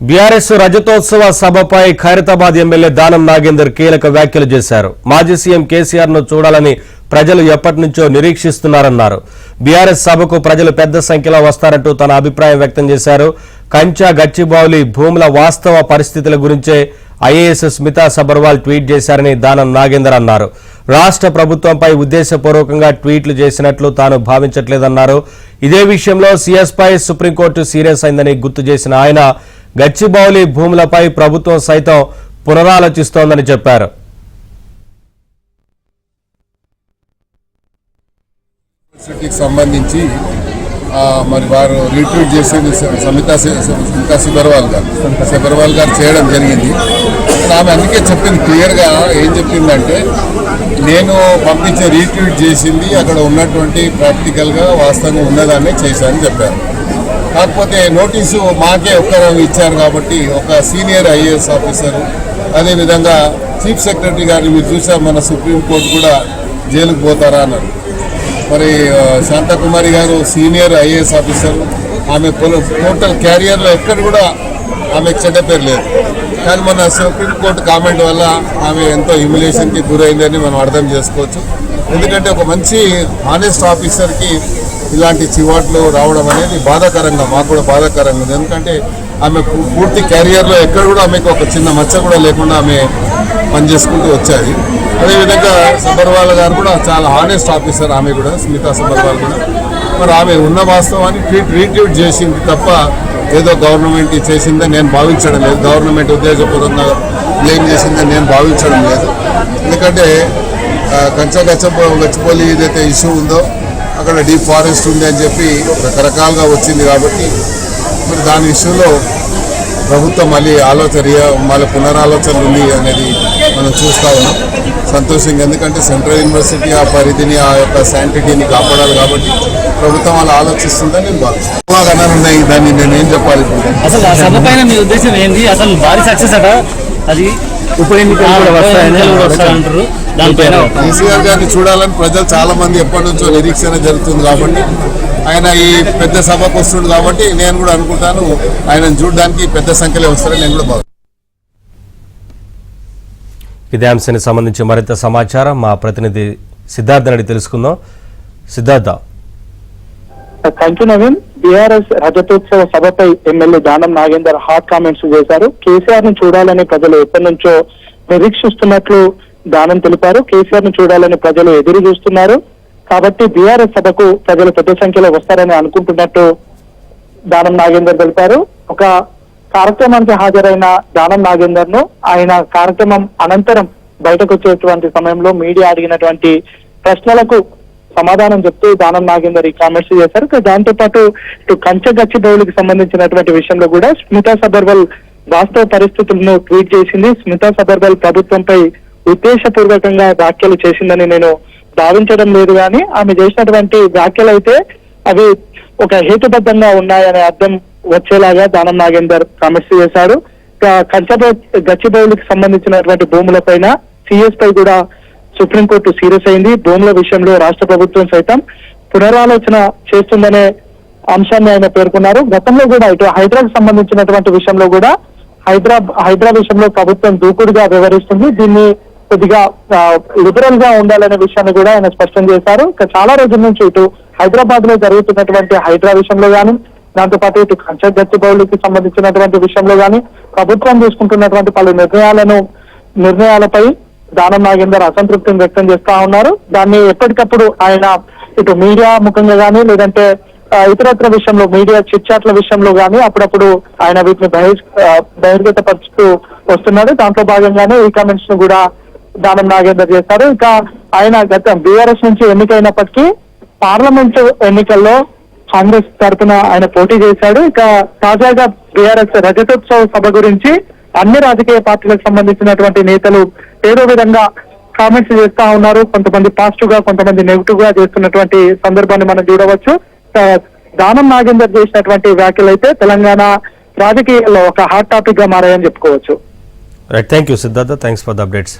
BRS రజతోత్సవ సభపై Khairatabad MLA Danam Nagender కీలక వ్యాఖ్యలు చేశారు. మాజీ సీఎం కేసీఆర్ ను చూడాలని ప్రజలు ఎప్పటి నుంచో నిరీక్షిస్తున్నారన్నారు. బీఆర్ఎస్ సభకు ప్రజలు పెద్ద సంఖ్యలో వస్తారంటూ తన అభిప్రాయం వ్యక్తం చేశారు. కంచా గచ్చిబౌలి భూముల వాస్తవ పరిస్థితుల గురించే ఐఏఎస్ స్మితా సబర్వాల్ ట్వీట్ చేశారని దానం నాగేందర్ అన్నారు. రాష్ట్ర ప్రభుత్వంపై ఉద్దేశపూర్వకంగా ట్వీట్లు చేసినట్లు తాను భావించట్లేదన్నారు. ఇదే విషయంలో సీఎస్ పై సుప్రీంకోర్టు సీరియస్ అయిందని గుర్తు చేసిన ఆయన గచ్చిబౌలి భూములపై ప్రభుత్వం సైతం పునరాలోచిస్తోందని చెప్పారు. సంబంధించి మరి వారు రీట్వీట్ చేసేది స్మితా సబర్వాల్ గారు చేయడం జరిగింది. ఆమె అందుకే చెప్పింది క్లియర్గా ఏం చెప్పిందంటే, నేను పంపించే రీట్వీట్ చేసింది అక్కడ ఉన్నటువంటి ప్రాక్టికల్గా వాస్తవంగా ఉన్నదాన్ని చేశానని చెప్పారు. కాకపోతే నోటీసు మాకే ఒక్కరు ఇచ్చారు కాబట్టి ఒక సీనియర్ ఐఏఎస్ ఆఫీసర్, అదేవిధంగా చీఫ్ సెక్రటరీ గారిని మీరు చూసారు, మన సుప్రీంకోర్టు కూడా జైలుకు పోతారా అన్నారు. మరి శాంతకుమారి గారు సీనియర్ ఐఏఎస్ ఆఫీసర్, ఆమె టోటల్ క్యారియర్లో ఎక్కడ కూడా ఆమెకు చెడ్డ పేరు లేదు. కానీ మన సుప్రీంకోర్టు కామెంట్ వల్ల ఆమె ఎంతో హ్యూమిలేషన్కి గురైందని మనం అర్థం చేసుకోవచ్చు. ఎందుకంటే ఒక మంచి ఆనెస్ట్ ఆఫీసర్కి ఇలాంటి చివాట్లు రావడం అనేది బాధాకరంగా, మాకు కూడా బాధాకరంగా ఉంది. ఎందుకంటే ఆమె పూర్తి క్యారియర్లో ఎక్కడ కూడా ఆమెకు ఒక చిన్న మచ్చ కూడా లేకుండా ఆమె పనిచేసుకుంటూ వచ్చాది. అదేవిధంగా సబర్వాల్ గారు కూడా చాలా హానెస్ట్ ఆఫీసర్, ఆమె కూడా స్మితా సబర్వాల్ కూడా. మరి ఆమె ఉన్న వాస్తవాన్ని రీట్వీట్ చేసింది తప్ప ఏదో గవర్నమెంట్ చేసిందని నేను భావించడం లేదు, గవర్నమెంట్ ఉద్దేశపూర్వకంగా బ్లేమ్ చేసిందని నేను భావించడం లేదు. ఎందుకంటే గచ్చిబౌలి ఏదైతే ఇష్యూ ఉందో అక్కడ డీప్ ఫారెస్ట్ ఉంది అని చెప్పి రకరకాలుగా వచ్చింది కాబట్టి మరి దాని విషయంలో ప్రభుత్వం మళ్ళీ పునరాలోచన ఉంది అనేది మనం చూస్తూ ఉన్నాం. సంతోషంగా, ఎందుకంటే సెంట్రల్ యూనివర్సిటీ ఆ పరిధిని, ఆ యొక్క శాంటిటీని కాపాడాలి కాబట్టి ప్రభుత్వం అలా ఆలోచిస్తుందని నేను భావిస్తున్నాను. ఉన్నాయి, దాన్ని నేను ఏం చెప్పాలి? అసలు ఆ సభ పైన మీ ఉద్దేశం ఏంటి? అసలు భారీ సక్సెస్ అట, అది ఉప ఎన్నికలు వస్తాయంటారు. దానిపైన కేసీఆర్ గారిని చూడాలని ప్రజలు చాలా మంది ఎప్పటి నుంచో నిరీక్షణ జరుగుతుంది కాబట్టి, ఆయన ఈ పెద్ద సభకు వస్తుంది కాబట్టి నేను కూడా అనుకుంటాను ఆయనను చూడడానికి పెద్ద సంఖ్యలో వస్తారని నేను కూడా భావిస్తున్నాను. ఇదే అంశానికి సంబంధించి మరింత సమాచారం మా ప్రతినిధి సిద్ధార్థ అడిగి తెలుసుకుందాం. Siddhartha. Thank you Naveen. BRS రజతోత్సవ సభపై MLA Danam Nagender hot comments చేశారు. కేసీఆర్ ను చూడాలని ప్రజలు ఎప్పటి నుంచో నిరీక్షిస్తున్నట్లు దానం తెలిపారు. కేసీఆర్ ను చూడాలని ప్రజలు ఎదురు చూస్తున్నారు కాబట్టి బీఆర్ఎస్ సభకు ప్రజలు పెద్ద సంఖ్యలో వస్తారని అనుకుంటున్నట్టు దానం నాగేందర్ తెలిపారు. ఒక కార్యక్రమానికి హాజరైన దానం నాగేందర్ ను ఆయన కార్యక్రమం అనంతరం బయటకు వచ్చేటువంటి సమయంలో మీడియా అడిగినటువంటి ప్రశ్నలకు సమాధానం చెప్తూ దానం నాగేందర్ ఈ కామెంట్స్ చేశారు. దాంతో పాటు ఇటు కంచె గచ్చిబౌలికి సంబంధించినటువంటి విషయంలో కూడా స్మితా సబర్వాల్ వాస్తవ పరిస్థితులను ట్వీట్ చేసింది. స్మితా సబర్వాల్ ప్రభుత్వంపై ఉద్దేశపూర్వకంగా వ్యాఖ్యలు చేసిందని నేను భావించడం లేదు, కానీ ఆమె చేసినటువంటి వ్యాఖ్యలు అయితే అవి ఒక హేతుబద్ధంగా ఉన్నాయనే అర్థం వచ్చేలాగా దానం నాగేందర్ కామెంట్స్ చేశారు. గచ్చిబౌలికి సంబంధించినటువంటి భూములపైన సిఎస్ పై కూడా సుప్రీంకోర్టు సీరియస్ అయింది. భూముల విషయంలో రాష్ట్ర ప్రభుత్వం సైతం పునరాలోచన చేస్తుందనే అంశాన్ని ఆయన పేర్కొన్నారు. గతంలో కూడా ఇటు హైడ్రాకు సంబంధించినటువంటి విషయంలో కూడా హైడ్రా విషయంలో ప్రభుత్వం దూకుడుగా వ్యవహరిస్తుంది, దీన్ని కొద్దిగా లిబరల్ గా ఉండాలనే విషయాన్ని కూడా ఆయన స్పష్టం చేశారు. చాలా రోజుల నుంచి ఇటు హైదరాబాద్ లో జరుగుతున్నటువంటి హైడ్రా విషయంలో కానీ, దాంతో పాటు ఇటు కంచె గచ్చిబౌలికి సంబంధించినటువంటి విషయంలో కానీ ప్రభుత్వం తీసుకుంటున్నటువంటి పలు నిర్ణయాలపై దానం నాగేందర్ అసంతృప్తిని వ్యక్తం చేస్తా ఉన్నారు. దాన్ని ఎప్పటికప్పుడు ఆయన ఇటు మీడియా ముఖంగా కానీ, లేదంటే ఇతరత్ర విషయంలో మీడియా చిట్చాట్ల విషయంలో కానీ అప్పుడప్పుడు ఆయన వీటిని బహిర్గతపరుస్తూ వస్తున్నాడు. దాంట్లో భాగంగానే ఈ కామెంట్స్ ను కూడా దానం నాగేందర్ చేశారు. ఇక ఆయన గత బీఆర్ఎస్ నుంచి ఎన్నికైనప్పటికీ పార్లమెంటు ఎన్నికల్లో కాంగ్రెస్ తరఫున ఆయన పోటీ చేశాడు. ఇక తాజాగా బీఆర్ఎస్ రజతోత్సవ సభ గురించి అన్ని రాజకీయ పార్టీలకు సంబంధించినటువంటి నేతలు ఏదో విధంగా కామెంట్స్ చేస్తా ఉన్నారు. కొంతమంది పాజిటివ్ గా, కొంతమంది నెగిటివ్ గా చేస్తున్నటువంటి సందర్భాన్ని మనం చూడవచ్చు. దానం నాగేందర్ చేసినటువంటి వ్యాఖ్యలు అయితే తెలంగాణ రాజకీయాల్లో ఒక హాట్ టాపిక్ గా మారాయని చెప్పుకోవచ్చు. Thank you Siddhartha, thanks for the updates.